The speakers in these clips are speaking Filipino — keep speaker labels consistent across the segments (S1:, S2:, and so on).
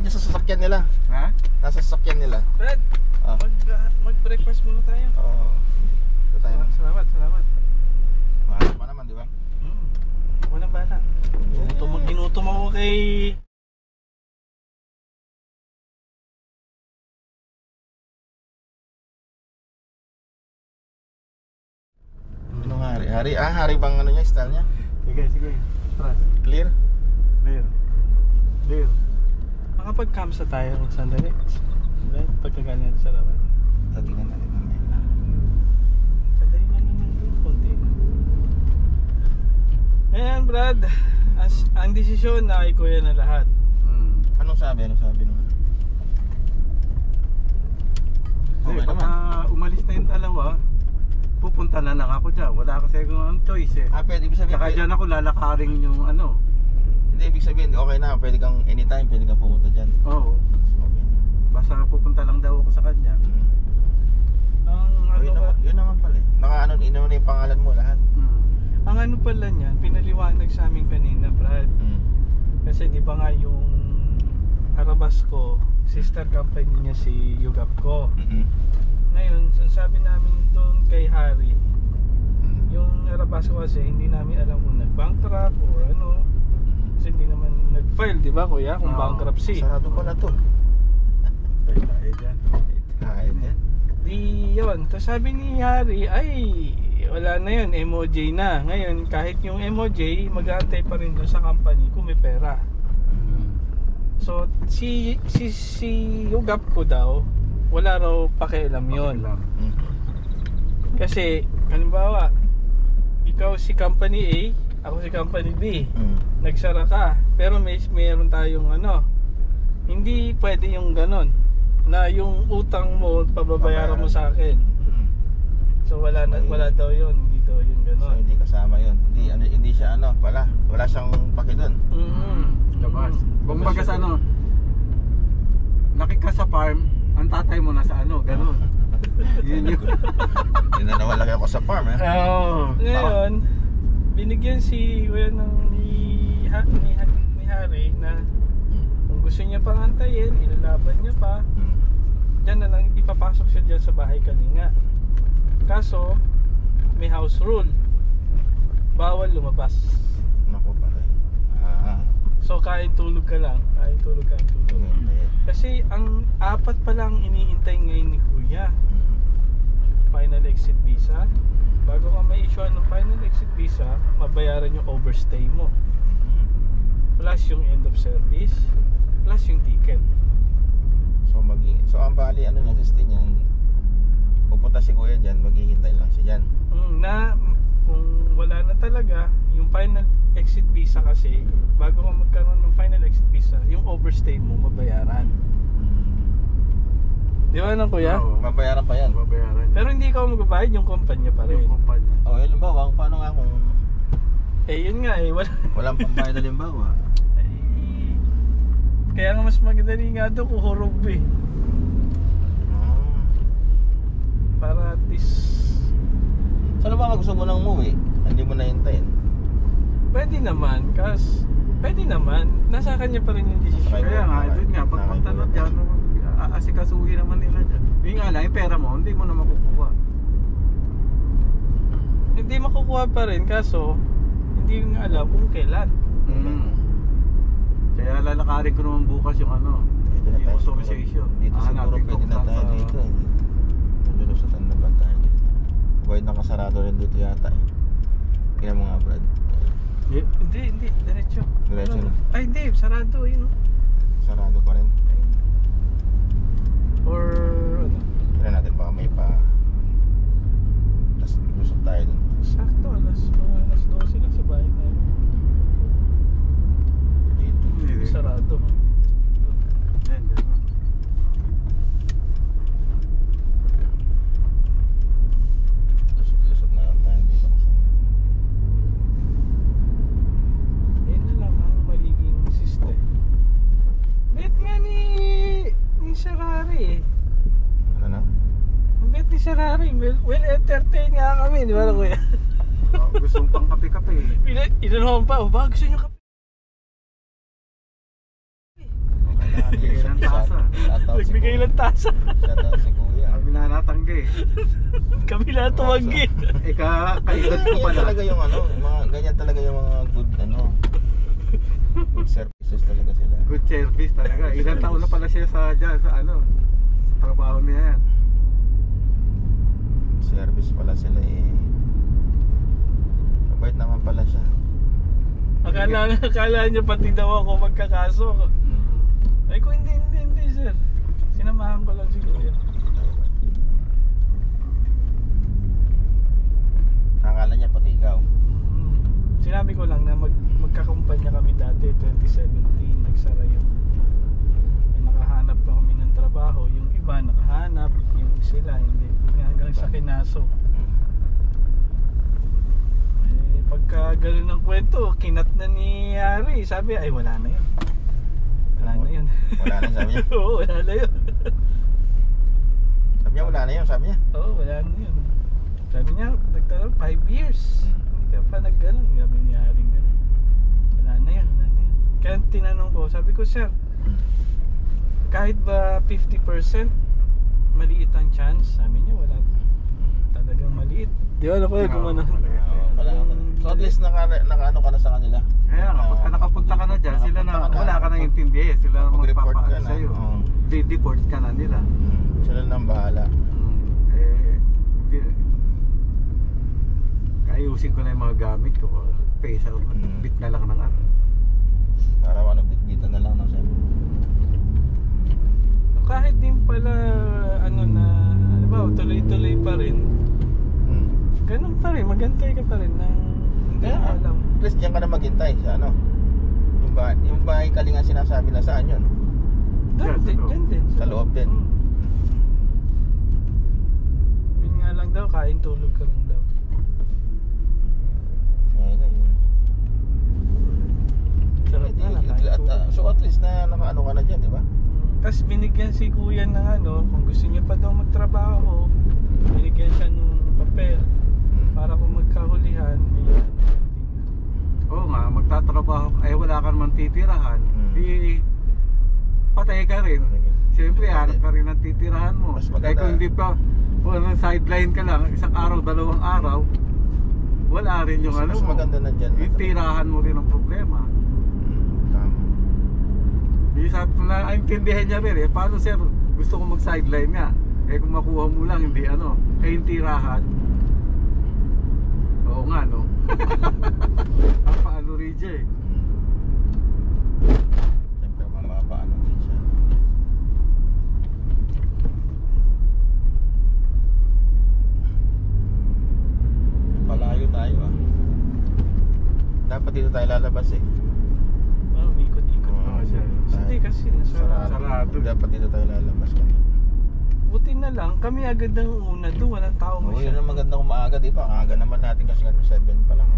S1: dyan sa sasakyan nila.
S2: Ha?
S1: Nasa sasakyan nila.
S3: Brad,
S1: Ah.
S3: mag-breakfast muna tayo.
S1: Oo. Ito tayo.
S3: Salamat.
S1: Mahal pa naman, di ba?
S3: Walang bala. Ginutom ako kay...
S1: Anong hari? Hari bang ano niya, style niya?
S3: Sige. Trust.
S1: Clear?
S3: Clear. Makapag-camps na tayo kung sandali. Brad, pagkaganyan sa laban.
S1: Tingnan natin mamaya.
S3: Sandali lang yun yung konti. Ayan Brad, ang desisyon na kay Kuya na lahat.
S1: Anong sabi nung? Okay
S2: Baka
S1: naman.
S2: umalis na yung dalawa, pupunta na lang ako dyan. Wala kasi akong choice eh.
S1: Pwede, ibig sabihin.
S2: Tsaka dyan ako lalakaring yung ano.
S1: Hindi, ibig sabihin, okay na. Pwede kang anytime, pwede kang pumunta dyan.
S2: Oo.
S1: Okay na.
S2: Basta pupunta lang daw ako sa kanya.
S3: Ang ano ba?
S1: Yun naman pala eh. Naka-ano na yung pangalan mo lahat.
S3: Ang ano pala niyan, pinaliwanag sa amin kanina, Brad. Kasi di ba nga yung Arabasco, sister company niya si Yugapco. Ngayon, ang sabi namin doon kay Harry, yung Arabasco kasi hindi namin alam kung nag-bankrupt or ano. Kasi hindi naman nag-file, di ba Kuya, kung bankruptcy.
S1: Sarado pala to.
S2: Tayo dyan.
S1: Dyan.
S3: Di yun, tapos sabi ni Harry, ay wala na yun, MOJ na. Ngayon, kahit yung MOJ, mag-aantay pa rin doon sa company kung may pera. So, si Yugapco daw, wala raw pakialam yun. Kasi, halimbawa, ikaw si company A, ako si company B. Nagsara ka, pero mayroon tayong ano, hindi pwede yung ganon, na yung utang mo, pababayaran mo sa akin. So, wala daw yun, hindi daw yun ganon.
S1: So, hindi kasama yun. Hindi siya ano, wala siyang paki dun.
S2: Labas. Kung baga sa ano, nakika sa farm, ang tatay mo nasa ano, gano'n. Yun yun.
S1: Yun na nawala ako sa farm eh.
S2: Oo.
S3: Ngayon, binigyan si Kuya ni Harry na kung gusto niya pang antayin, ilalaban niya pa. Diyan na lang ipapasok siya dyan sa bahay kalinga. Kaso, may house rule. Bawal lumabas.
S1: Naku pala eh.
S3: So kain tulog ka lang. Kain tulog. Kasi ang apat pa lang iniintay ngayon ni Kuya. Final exit visa. Bago ka may issue ng final exit visa, mabayaran yung overstay mo. Plus yung end of service. Plus yung ticket.
S1: So ang bali ano niya, system niya, pupunta si Kuya dyan, maghihintay lang siya dyan.
S3: Na kung wala na talaga yung final exit visa, kasi bago ka magkaroon ng final exit visa, yung overstay mo mabayaran. Di ba nang Kuya?
S2: Oo.
S1: Mabayaran pa yan.
S2: Mabayaran.
S3: Pero hindi ka magbabayad, yung kumpanya pa rin.
S2: Yung kumpanya.
S1: Halimbawa, paano nga kung
S3: Yun nga
S1: walang pambayad halimbawa?
S3: Kaya nga mas magdali nga doon kung hurog eh. Para at least
S1: Saan ba gusto mo nang umuwi? Hindi mo na hintayin.
S3: pwede naman, pwede naman. Nasa kanya pa rin yung decision.
S2: Kaya nga, doon nga, pagpunta na dyan, aasikasuhin naman nila dyan. Yung nga lang, yung pera mo, hindi mo na makukuha.
S3: Hindi makukuha pa rin, kaso hindi nga alam kung kailan.
S2: Kaya lalakarin ko naman bukas yung ano, yung authorization.
S1: Dito siguro pwede na tayo dito. Lulusutan na ba tayo dito? Avoid nakasarado rin dito yata eh. Kaya mga Brad.
S3: Hindi, diretso.
S1: Diretso na.
S3: Ay hindi, sarado yun.
S1: Sarado pa rin.
S3: Or ano?
S1: Tignan natin baka may pa. Tapos lusot tayo dun.
S3: Sakto, alas 12 lang sa bahay tayo.
S1: Dito.
S3: Sarado.
S2: Yan, dyan na.
S1: Lusot na lang tayo dito kasi.
S3: Ayun na lang ang magiging system. Bet nga ni Sir Harry eh.
S1: Ano?
S3: Ang bet ni Sir Harry, well entertain nga kami, di ba Kuya?
S2: Gusto mong pang kape-kape eh.
S3: Inunahan pa, ba gusto nyo kape?
S2: ng tasa.
S1: Shoutout si
S3: Nagbigay
S1: Kuya.
S3: lang tasa.
S1: Shoutout si Kuya.
S2: Kami na natanggi.
S3: Kami na tumanggi.
S2: Kaedad ko
S1: Ganyan
S2: pala.
S1: talaga yung ano, ganyan talaga yung mga good good services talaga sila.
S2: Good service talaga. Ilang taon na pala siya sa trabaho niya yan.
S1: Service pala sila eh. Mabait naman pala siya.
S3: Akala niya pati daw ako magkakaso. Ay ko hindi sir. Sinamahan ko lang si Kuya.
S1: Akala niya pati ikaw.
S3: Sinabi ko lang na magkakumpanya kami dati 2017, nagsara yun. Nakahanap pa kami ng trabaho, yung iba nakahanap, yung sila hindi. Hanggang sa kinaso. Pagka gano'n ng kwento, kinat na ni Harry. Sabi, ay wala na yun. Wala na yun.
S1: Wala na sabi niya.
S3: Oo, wala na yun.
S1: Sabi niya wala na yun, sabi niya.
S3: Oo, wala na yun. Sabi niya, nagtanong 5 years. Hindi ka pa nag-ganon. Sabi ni Harry gano'n. Wala na yun. Kaya tinanong ko, sabi ko, sir, kahit ba 50% maliit ang chance? Sabi niya, wala. Talagang maliit. Di ba, ako gumano.
S1: So at least naka-ano ka na sa kanila.
S2: Kaya nga, pagka nakapunta ka na dyan, sila na, wala ka nang intindihin. Sila na
S1: Mag-report ka
S2: magpapaano
S1: na.
S2: sa'yo.
S1: Oo.
S2: Di-deport ka na nila.
S1: Sila nang bahala.
S2: Ayusin ko na yung mga gamit ko. Face out, bit na lang ng ano.
S1: Para bit-bitan na lang ng sa'yo.
S3: Kahit din pala ano ba, tuloy-tuloy pa rin. Ganun pa rin, magantay ka pa rin ng hindi
S1: Kaya
S3: mo alam.
S1: at least diyan ka na maghintay sa ano. Yung bahay kalinga sinasabi na saan yun?
S3: Doon din, dyan din.
S1: Sa loob din.
S3: Yun nga lang daw, kain tulog ka lang daw. Sarap na lang, kain tulog.
S1: So at least na nakaano ka na dyan, di ba?
S3: Tapos binigyan si kuya ng ano, kung gusto niya pa daw magtrabaho, binigyan siya ng papel para kung magkahulihan, may
S2: Oo nga, magtatrabaho, ay wala ka naman titirahan, di patay ka rin. Siyempre, hanap ka rin ng titirahan mo.
S1: Mas maganda.
S2: Dahil kung hindi pa, kung sideline ka lang, isang araw, 2 araw, wala rin yung
S1: Mas maganda na dyan.
S2: Titirahan mo rin ang problema.
S1: Tama.
S2: Di sabi ko na, intindihan niya rin eh, paano sir, gusto ko mag-sideline nga. Eh kung makuha mo lang, hindi ano, yung tirahan. Oo nga no. Ang paano rin siya eh.
S1: Siyempre mapapaano din siya. Palayo tayo ah. Dapat dito tayo lalabas eh.
S3: umikot-ikot.
S2: Oo, siya.
S3: Hindi kasi nasarado.
S2: Sarado.
S1: Dapat dito tayo lalabas kanina.
S3: Buti na lang, kami agad ng una doon, walang tao
S1: Oo, yun
S3: masyado.
S1: ang maganda kung maaga, di ba? Ang aga naman natin kasi 7 pa lang.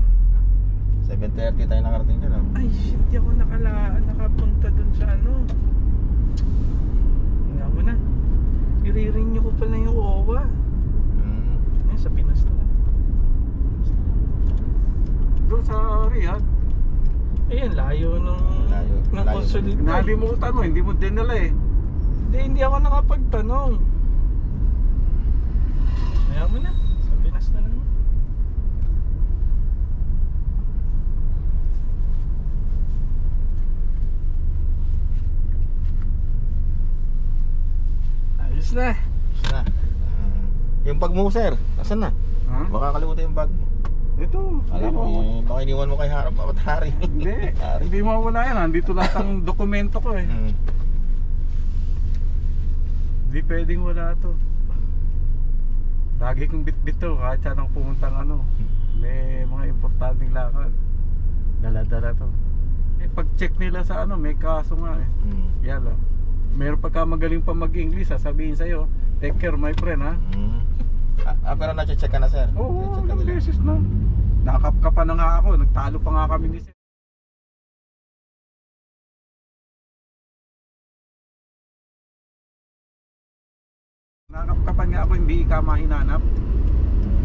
S1: 7:30 tayo nakarating dyan.
S3: Ay shit, di ako nakapunta dun sa ano. Nga mo na. I-renew ko pala yung OWA. Yan, sa Pinas na lang.
S2: Doon sa Riyadh,
S3: Ayan, layo nung
S1: Layo.
S3: consulate.
S2: nalimutan mo, hindi mo dinala eh.
S3: Hindi ako nakapagtanong. Kaya mo na, sa Pinas na lang. Ayos na.
S1: Na. Yung bag mo, sir. Nasaan na?
S2: Ha?
S1: Baka kalimutan yung bag mo.
S2: Ito,
S1: Alam mo, baka iniwan mo kay Harap at Hari.
S2: Hindi, hindi mawala yan. Nandito lahat ang dokumento ko eh. Hindi pwedeng wala to. Lagi kong bit-bit to kahit saan ang pumuntang ano. May mga importanteng lakad. Dala-dala to. Eh pag-check nila sa ano, may kaso nga eh. Yan lang. Meron pagka magaling pa mag-English, sasabihin sa'yo, take care my friend ha.
S1: Pero na-check ka na, sir?
S2: Oo,
S1: Na-check ka
S2: ilang
S1: nila.
S2: beses na. Nakapka na nga ako, nagtalo pa nga kami ni sir. Nakapkapan nga ako, hindi ka mahinanap.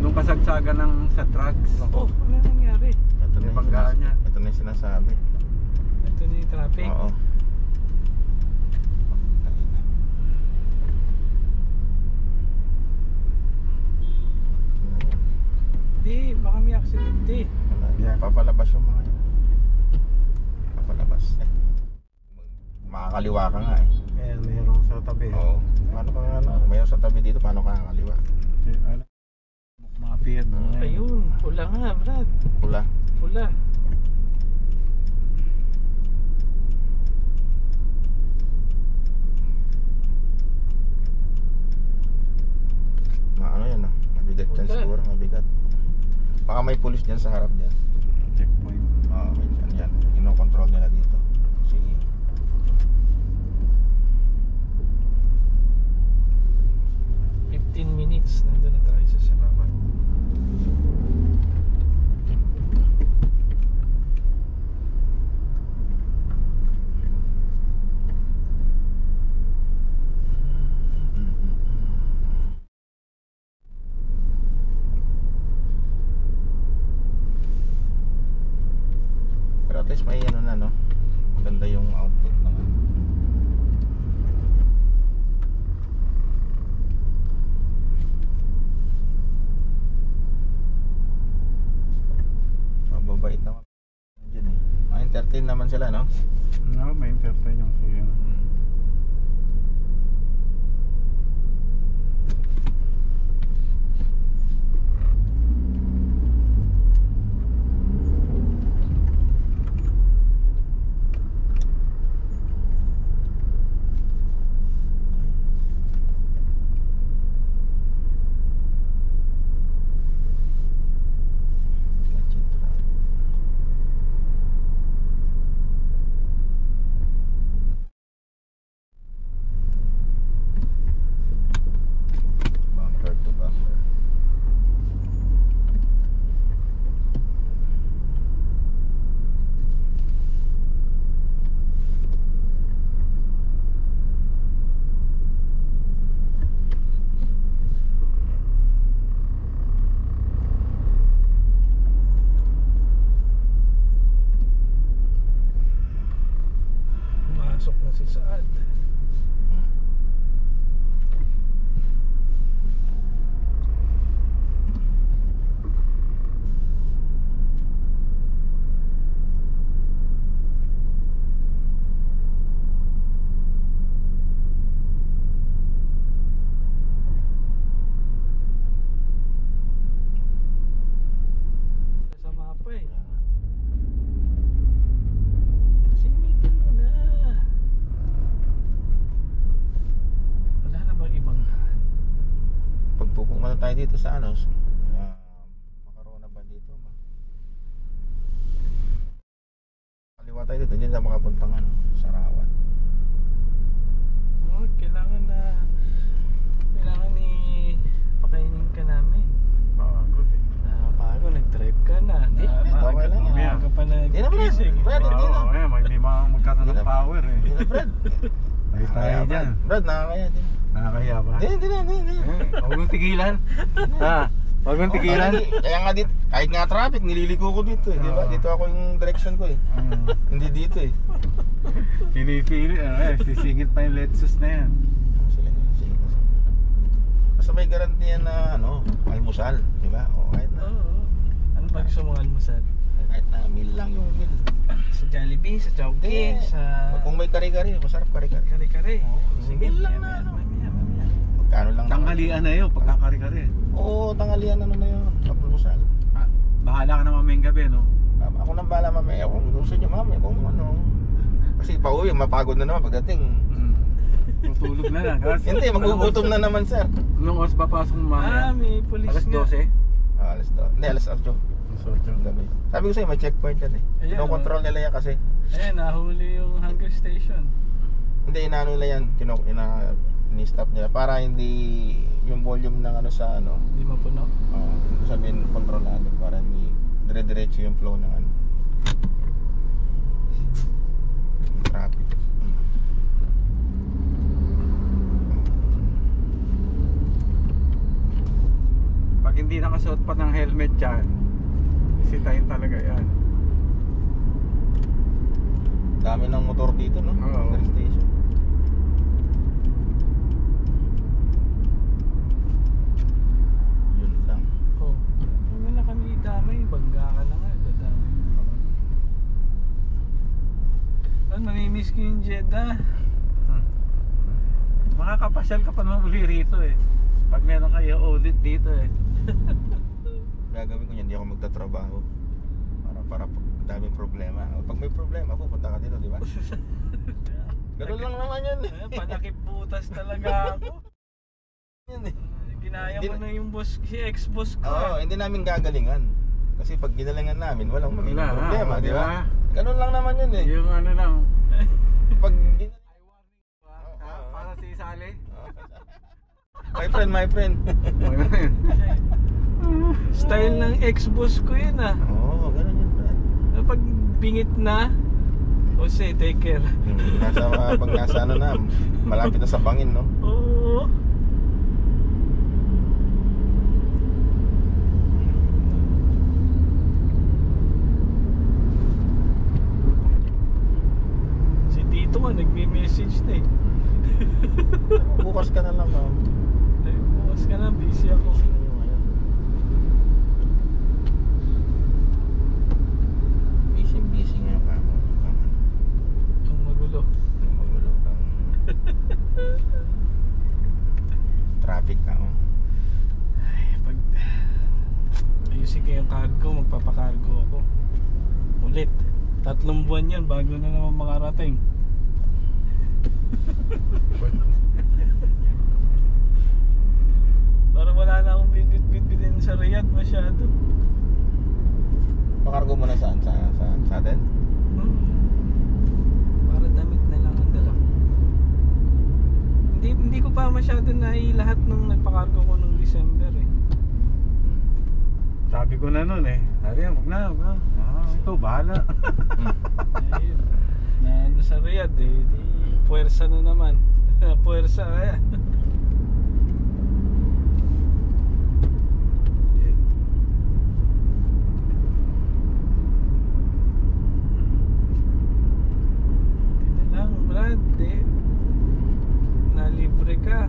S2: Nung kasagsagan ng sa drugs.
S3: Oh, ano nangyari?
S1: Ito
S2: May
S1: na yung
S2: banggaan niya.
S1: Ito na yung sinasabi.
S3: Ito na yung traffic.
S1: Oo.
S3: aksidente.
S1: Wala, papalabas yung mga yun. Papalabas. Makakaliwa ka nga eh.
S2: Kaya mayroong sa tabi.
S1: Oo. Paano ka nga na? Mayroon sa tabi dito, paano ka kakaliwa?
S2: Mga pier na.
S3: Ayun, pula nga, Brad.
S1: Pula.
S3: Pula.
S1: Ano yan ah? Mabigat dyan
S3: Pula.
S1: siguro, mabigat. Baka may pulis dyan sa harap dyan.
S2: Checkpoint.
S1: Oo, may dyan. Yan. Ino-control nila dito. Sige.
S3: Minutes nandun na tayo sa Sarawan.
S1: Pero at least may ano na no. Maganda yung output ng ano. Mababait naman dyan eh. Ma-entertain naman sila no.
S2: No, may entertain yung siya.
S1: Bumper to bumper.
S3: Pumasok na si Saad. Sa mapa eh. Sinitin mo na. Wala na bang ibang daan?
S1: Pagpupunta tayo dito sa ano, makaroon na ba dito? Kaliwa tayo dito, dyan sa makapuntang ano, Sarawan.
S3: Oh, kailangan ni pakainin ka namin.
S2: Pagod eh.
S3: Napago, nag-drive ka na.
S1: Hindi, okay lang yan.
S3: Maaga pa
S1: Hindi na, Brad.
S3: nagising.
S1: Brad, hindi na.
S2: Oo, hindi magkaroon
S1: Hindi
S2: ng
S1: na.
S2: power eh.
S1: Hindi na, Brad.
S2: Tayo tayo dyan.
S1: Brad, nakakaya din.
S2: Nakakaya ba?
S1: Hindi na.
S2: Huwag mong tigilan. Ha? Huwag mong tigilan.
S1: Kaya nga dito, kahit nga traffic, nililiko ko dito eh. Di ba?
S2: Oo.
S1: Dito ako yung direction ko eh. Hindi dito eh.
S2: Pinipili. Sisingit pa yung Lexus na yan.
S1: Sige. Basta may garantiyan na ano, almusal. Di ba? O kahit na.
S3: Oo. Ano ba gusto mong almusal?
S1: Kahit na meal lang yung meal.
S3: Sa Jollibee, sa Chowking,
S1: Hindi.
S3: sa
S1: Kung may kare-kare, masarap kare-kare.
S3: kare-kare.
S1: Oo,
S3: Sige,
S1: meal lang
S3: mamaya,
S1: na, ano.
S3: mamaya.
S1: Magkano lang naman.
S2: Tanghalian na yun, pagkakari-kari.
S1: Oo, tanghalian ano na yun. Almusal.
S2: Bahala ka na mamayang gabi, no?
S1: Ako nang bala mamaya kung gusto nyo mamaya kung ano. Kasi pauwi, mapagod na naman pagdating.
S2: Tutulog na lang.
S1: Hindi, magugutom na naman sir.
S2: Nung oras papasok mo mamaya?
S3: May pulis
S2: Alas
S3: nga.
S2: 12?
S1: Alas 2. Hindi, alas 8. Gabi. Sabi ko sa'yo, may checkpoint yan eh.
S3: Ayan,
S1: Kino-control nila yan kasi.
S3: Nahuli yung hunger station.
S1: Hindi, inaano nila yan. Ini-stop nila para hindi yung volume ng ano sa ano.
S3: Hindi mapuno.
S1: Hindi sabihin kontrolado para hindi dire-diretso yung flow ng ano. Traffic.
S2: Pag hindi nakasuot pa ng helmet yan, sitayin talaga yan.
S1: Dami ng motor dito, no?
S2: Oo.
S1: Hunger station. Yun lang.
S3: Oh. Huwag na kami idamay. ko yung Jeddah.
S2: Makakapasyal ka pa naman uli rito eh. Pag meron kayo audit dito eh.
S1: Gagawin ko yan, hindi ako magtatrabaho. Para daming problema. Pag may problema, pupunta ka dito, di ba? Ganun lang naman yan.
S3: Panakip butas talaga ako.
S1: Yan eh.
S3: Ginaya mo na yung boss, si ex-boss ko.
S1: Oo, hindi namin gagalingan. Kasi pag ginalingan namin, walang magiging
S2: Wala,
S1: problema, di ba?
S2: diba?
S1: Ganun lang naman yun eh.
S2: Yung ano lang.
S1: Pag
S2: Para si Sally.
S1: my friend.
S3: Style ng ex-boss ko yun ah.
S1: Oo, ganun yun, Brad.
S3: Pag bingit na, Jose, take care.
S1: Pag nasa ano na, malapit na sa bangin, no?
S3: Oo. Si Tito nga, nagme-message na eh.
S1: Bukas ka na lang, ma'am.
S3: Ay, bukas ka na, busy ako.
S1: Busy nga pa ako.
S3: Ang magulo.
S1: Magulo kang traffic ka, oh.
S3: Ay, pag ayusin ko yung cargo, magpapakargo ako. Ulit. 3 buwan yan bago na naman makarating. Parang wala na akong bitbit-bitbitin sa Riyadh masyado.
S1: Pakargo mo na saan? Sa atin?
S3: Para damit na lang ang dala ko. Hindi ko pa masyado lahat nung nagpakargo ko nung December eh.
S2: Sabi ko na nun eh. Sabi yan, wag na. Ikaw, bahala.
S3: Ayun. Na ano sa Riyadh eh. Di puwersa na naman. Puwersa kaya. Nalibre ka.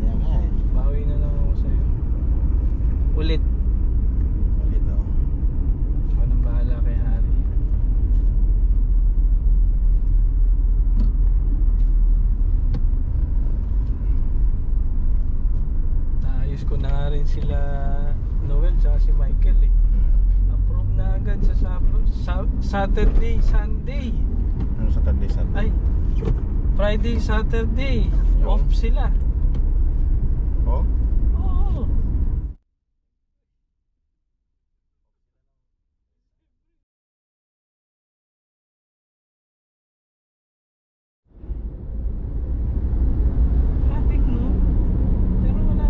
S1: Yan nga eh.
S3: Bawi na lang ako sa'yo. Ulit.
S1: Ulit, oh.
S3: Ako nang bahala kay Harry. Naayos ko na nga rin sila Noel tsaka si Michael eh. Approve na agad sa Saturday, Sunday.
S1: Ano Saturday, Sunday?
S3: Ay, Friday, Saturday. Off sila.
S1: Oh?
S3: Oo. Traffic mo. Pero wala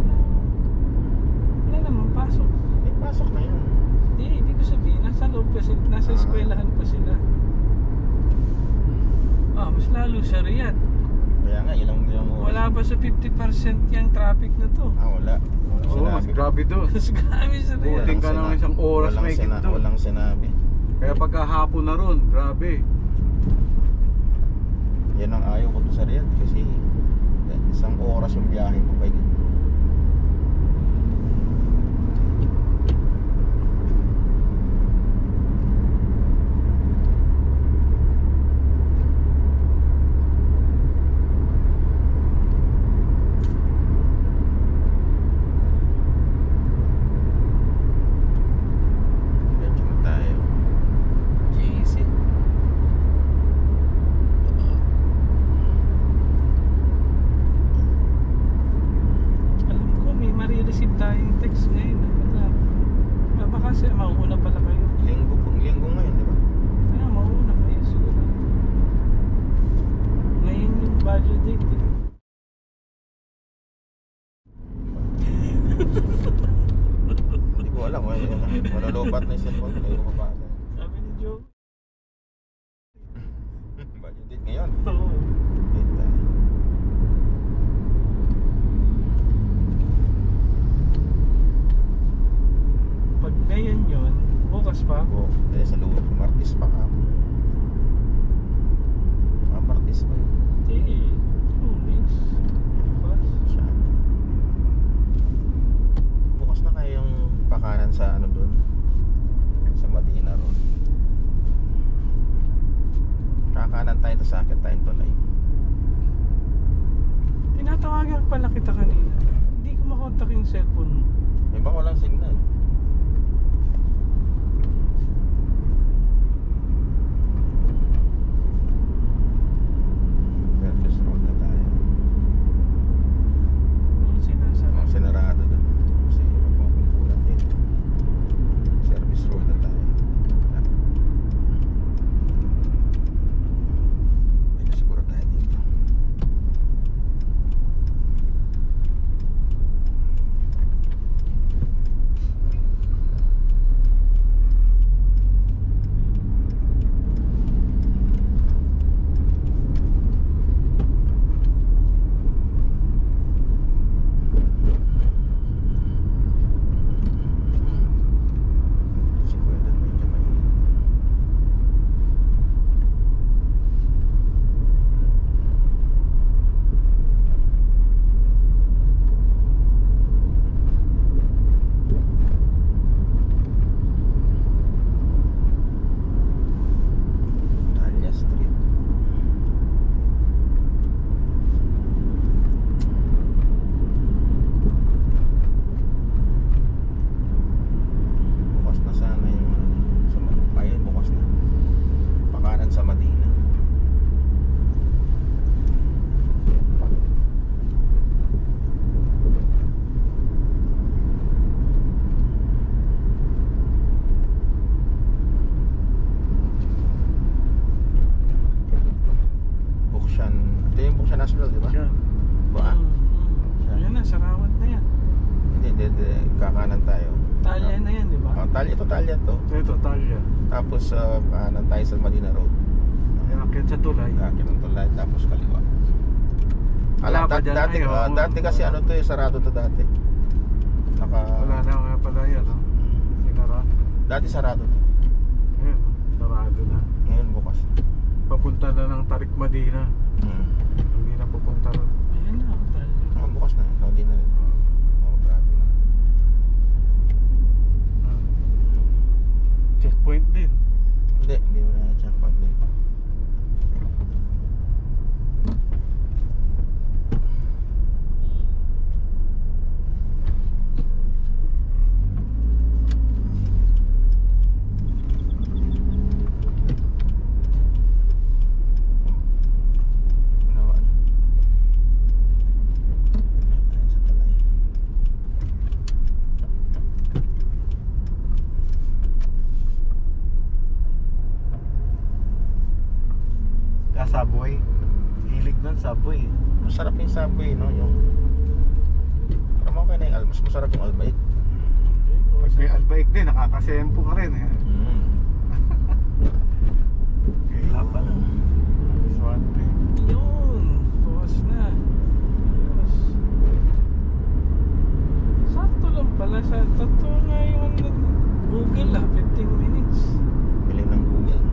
S3: namang pasok.
S1: May pasok na yun.
S3: Hindi, ibig ko sabihin, nasa loob kasi, nasa eskwelahan pa sila. Mas lalo sa Riyadh.
S1: Kaya nga, ilang oras.
S3: Wala pa sa 50% yung traffic na to.
S1: Wala.
S2: Oo, mas grabe doon.
S3: Mas grabe sa Riyadh.
S2: Buting ka ng isang oras may gito.
S1: Walang sinabi.
S2: Kaya pagkahapon na ron, grabe.
S1: Yan ang ayaw ko sa Riyadh kasi isang oras yung biyahe mo pa yun.
S3: yung cellphone mo?
S1: Iba walang signal. Service road na tayo.
S3: Sinasara.
S1: Sinarado doon. Kasi magkukumpulan din. Service road na tayo. Medyo siguro tayo dito. Si Kuya doon medyo mahirap. Dahlia Street. Bukas na sana yung sa ayun, bukas na. Pakanan sa Madina. Buksyan. Ito yung Buksyan National, di ba?
S2: Yan.
S1: Ba?
S3: Ayan na, sarawat na yan.
S1: Hindi. Kakanan tayo.
S3: Talya na yan, di ba?
S1: Oh, ito talya to.
S2: Ito, Talya.
S1: Tapos kanan tayo sa Madina Road.
S2: Yan, akyat sa tulay.
S1: Akin ang tulay, tapos kaliwa.
S2: Wala
S1: Alam,
S2: pa dyan
S1: dati,
S2: ngayon.
S1: dati kasi ano to eh, sarado to dati.
S2: Wala na nga pala yan, no? Sinara.
S1: Dati sarado to.
S2: Ayan, sarado na.
S1: Ngayon bukas.
S2: Papunta na ng Tarik Madina. Hindi na pupunta ron.
S3: Ayan na, talya.
S1: Bukas na. Hindi na rin. Grabe na.
S2: Checkpoint din.
S1: Hindi mo na checkpoint din. Ginawa na. Tayo sa tulay.
S2: Subway. Hilig nun, Subway.
S1: Masarap yung Subway, no? Yung parang okay na yung mas masarap yung Albait.
S2: Pag may albaik din, nakakasempo ka rin eh. Kaya pala. Swante.
S3: Yun, bukas na. Ayos. Sakto lang pala sa totoo nga yung Google 15 minutes.
S1: Galing ng Google.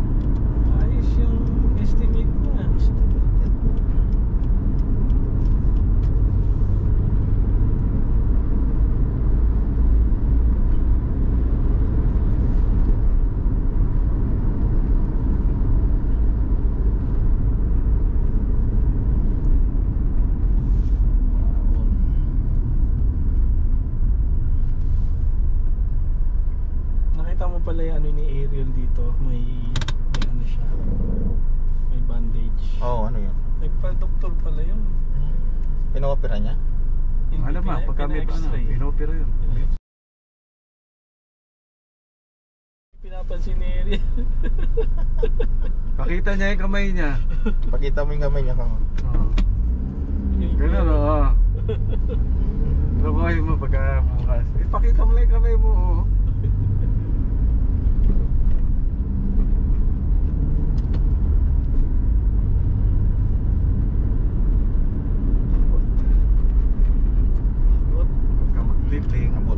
S3: Ayos yung estimate niya. Nakita mo pala yung ano ni Ariel dito, may ano siya, may bandage.
S1: Oo, ano yun?
S3: Nagpa-doktor pala yun.
S1: Pina-opera niya?
S3: Hindi
S2: Alam mo, pagka may
S3: pina-x-ray.
S2: inopera yun.
S3: Pinapansin ni Ariel.
S2: Pakita niya yung kamay niya.
S1: Pakita mo yung kamay niya kamo.
S2: Oo. Ganun, oo. Lukuhin mo pagka bukas. Pakita mo lang yung kamay mo, oo. Pagka mag-blink,
S1: Abot.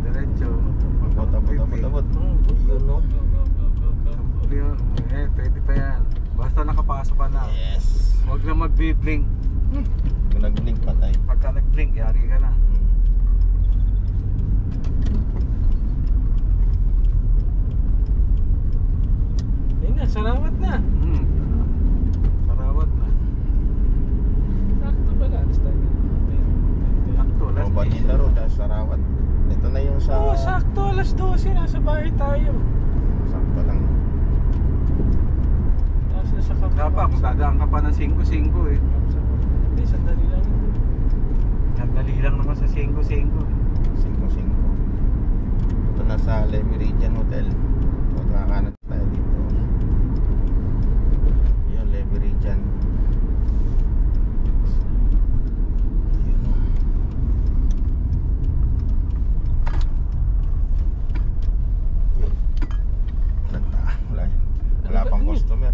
S2: diretso.
S1: Abot. Yun, no?
S2: Pwede pa yan. Basta nakapasok ka na.
S1: Yes.
S2: Huwag na mag-blink.
S1: Kung nag-blink patay.
S2: Pagka nag-blink, yari ka na.
S3: Ayun na, salamat na.
S2: Sarawat na.
S3: Sakto pala, alas tayo.
S2: Sakto, last
S1: Oh,
S2: station. pa ng 5-5 eh.
S3: Hindi, sandali lang yun.
S2: Sandali lang naman sa 5-5.
S1: 5-5. Ito na sa Le Meridian Hotel. So, nakakanan tayo dito. Yun, Le Meridian. Yun o. Yun. Ganda. Wala yan. Wala pang customer.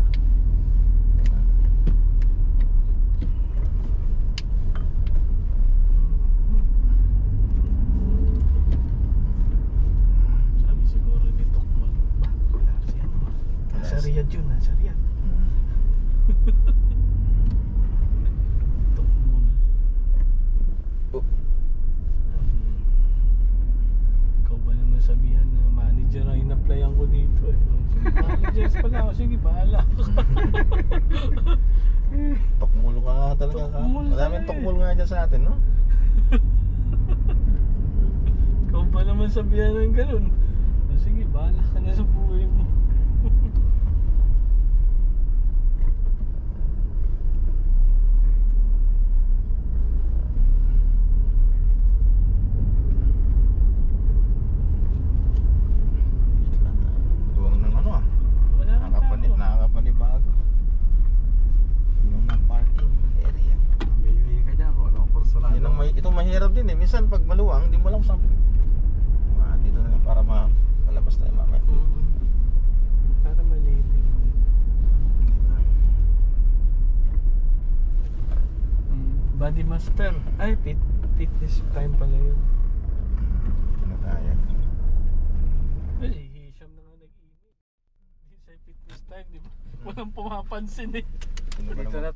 S3: Sabi siguro ni Tokman, ba, wala si ano, nasa Riyadh yun, nasa Riyadh. Tokman.
S1: Oh.
S3: Ikaw ba naman sabihan na manager ang in-applyan ko dito eh. Sige, managers pala ako, sige, bahala ka.
S1: Tokmul ka nga talaga ka.
S3: Tokmul
S1: Madaming
S3: tayo eh.
S1: tokmul nga dyan sa atin, no?
S3: Ikaw ba naman sabihan ng ganun? Sige, bahala ka na sa buhay mo.
S1: Dito na tayo. Duwang ng ano ah.
S3: Wala kang tao.
S1: Nakakapanibago. Duwang ng parking area.
S2: Baby ka dyan kung anong kursunado.
S1: Yun ang ito mahirap din eh. Minsan pag maluwang, di mo alam saan. Dito na lang para malabas tayo mamaya.
S3: Para malilim. Body master. Ay, fitness time pala yun.
S1: Dito na tayo.
S3: Ay, Hisham na nga nag-iinit. Hindi sa fitness time, di ba? Walang pumapansin eh.
S1: Sino ba
S2: Dito
S1: naman?
S2: na